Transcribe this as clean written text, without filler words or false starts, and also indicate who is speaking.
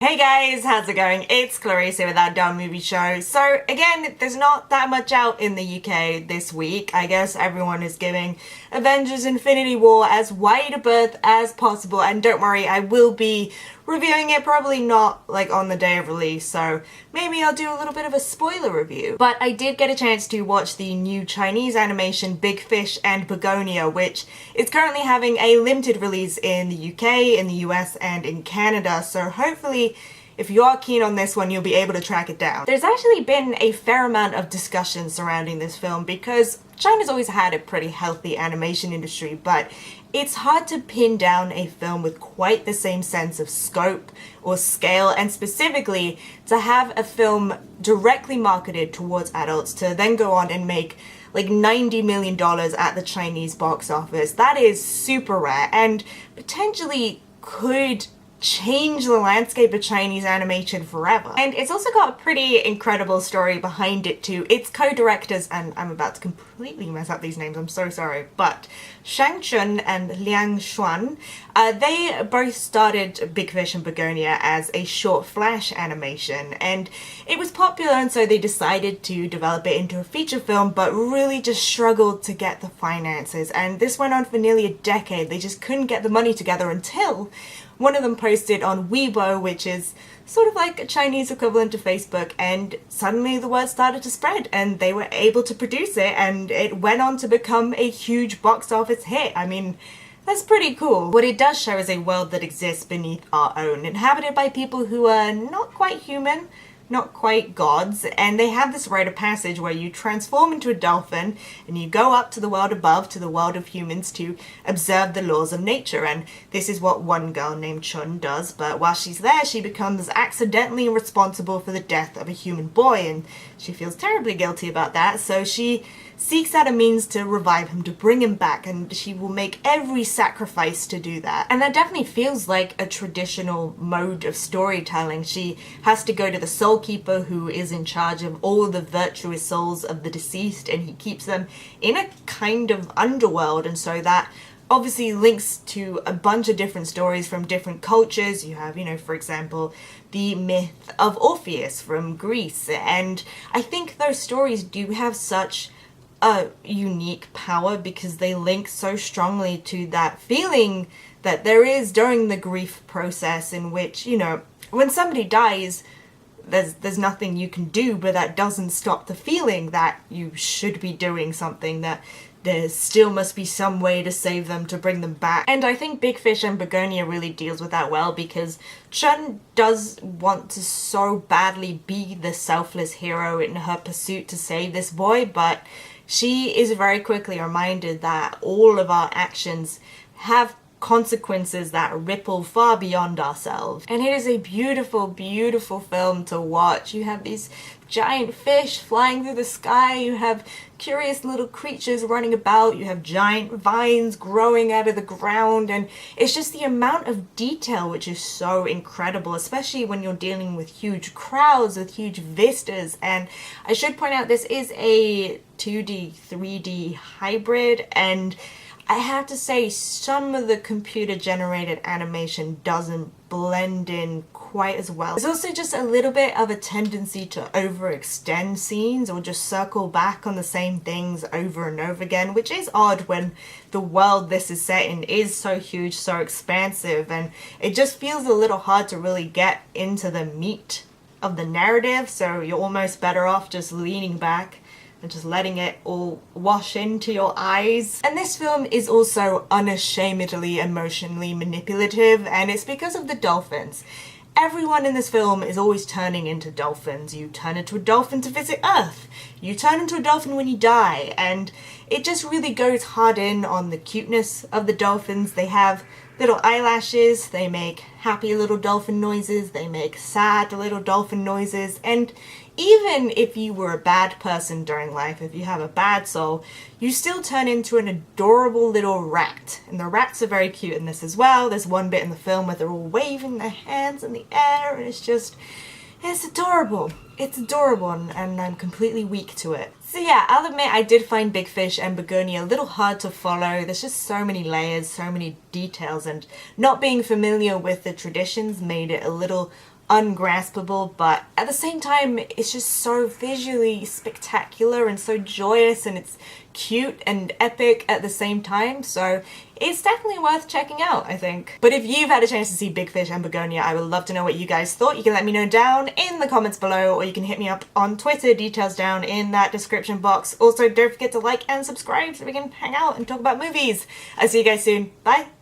Speaker 1: Hey guys, how's it going? It's Clarissa with our Dumb Movie Show. So again, there's not that much out in the UK this week. I guess everyone is giving Avengers Infinity War as wide a berth as possible, and don't worry, I will be reviewing it, probably not like on the day of release, so maybe I'll do a little bit of a spoiler review. But I did get a chance to watch the new Chinese animation Big Fish and Begonia, which is currently having a limited release in the UK, in the US, and in Canada, so hopefully if you are keen on this one, you'll be able to track it down. There's actually been a fair amount of discussion surrounding this film because China's always had a pretty healthy animation industry, but it's hard to pin down a film with quite the same sense of scope or scale, and specifically to have a film directly marketed towards adults to then go on and make like $90 million at the Chinese box office. That is super rare and potentially could change the landscape of Chinese animation forever. And it's also got a pretty incredible story behind it too. Its co-directors, and I'm about to completely mess up these names, I'm so sorry, but Shang Chun and Liang Xuan, they both started Big Fish and Begonia as a short flash animation, and it was popular, and so they decided to develop it into a feature film, but really just struggled to get the finances, and this went on for nearly a decade. They just couldn't get the money together until one of them posted on Weibo, which is sort of like a Chinese equivalent to Facebook, and suddenly the word started to spread and they were able to produce it, and it went on to become a huge box office hit. I mean, that's pretty cool. What it does show is a world that exists beneath our own, inhabited by people who are not quite human, not quite gods, and they have this rite of passage where you transform into a dolphin and you go up to the world above, to the world of humans, to observe the laws of nature. And this is what one girl named Chun does, but while she's there she becomes accidentally responsible for the death of a human boy, and she feels terribly guilty about that, so she seeks out a means to revive him, to bring him back, and she will make every sacrifice to do that. And that definitely feels like a traditional mode of storytelling. She has to go to the soul keeper, who is in charge of all the virtuous souls of the deceased, and he keeps them in a kind of underworld, and so that obviously links to a bunch of different stories from different cultures. You have, for example, the myth of Orpheus from Greece, and I think those stories do have such a unique power because they link so strongly to that feeling that there is during the grief process, in which, when somebody dies, there's nothing you can do, but that doesn't stop the feeling that you should be doing something, that there still must be some way to save them, to bring them back. And I think Big Fish and Begonia really deals with that well, because Chun does want to so badly be the selfless hero in her pursuit to save this boy, but she is very quickly reminded that all of our actions have consequences that ripple far beyond ourselves. And it is a beautiful, beautiful film to watch. You have these giant fish flying through the sky, you have curious little creatures running about, you have giant vines growing out of the ground, and it's just the amount of detail which is so incredible, especially when you're dealing with huge crowds, with huge vistas. And I should point out, this is a 2D, 3D hybrid, and I have to say some of the computer generated animation doesn't blend in quite as well. There's also just a little bit of a tendency to overextend scenes or just circle back on the same things over and over again, which is odd when the world this is set in is so huge, so expansive, and it just feels a little hard to really get into the meat of the narrative, so you're almost better off just leaning back and just letting it all wash into your eyes. And this film is also unashamedly emotionally manipulative, and it's because of the dolphins. Everyone in this film is always turning into dolphins. You turn into a dolphin to visit Earth. You turn into a dolphin when you die, and it just really goes hard in on the cuteness of the dolphins. They have little eyelashes, they make happy little dolphin noises, they make sad little dolphin noises, and even if you were a bad person during life, if you have a bad soul, you still turn into an adorable little rat. And the rats are very cute in this as well. There's one bit in the film where they're all waving their hands in the air, and it's adorable. It's adorable, and I'm completely weak to it. So yeah, I'll admit I did find Big Fish and Begonia a little hard to follow. There's just so many layers, so many details, and not being familiar with the traditions made it a little ungraspable, but at the same time it's just so visually spectacular and so joyous, and it's cute and epic at the same time, so it's definitely worth checking out, I think. But if you've had a chance to see Big Fish and Begonia, I would love to know what you guys thought. You can let me know down in the comments below, or you can hit me up on Twitter, details down in that description box. Also, don't forget to like and subscribe so we can hang out and talk about movies. I'll see you guys soon. Bye!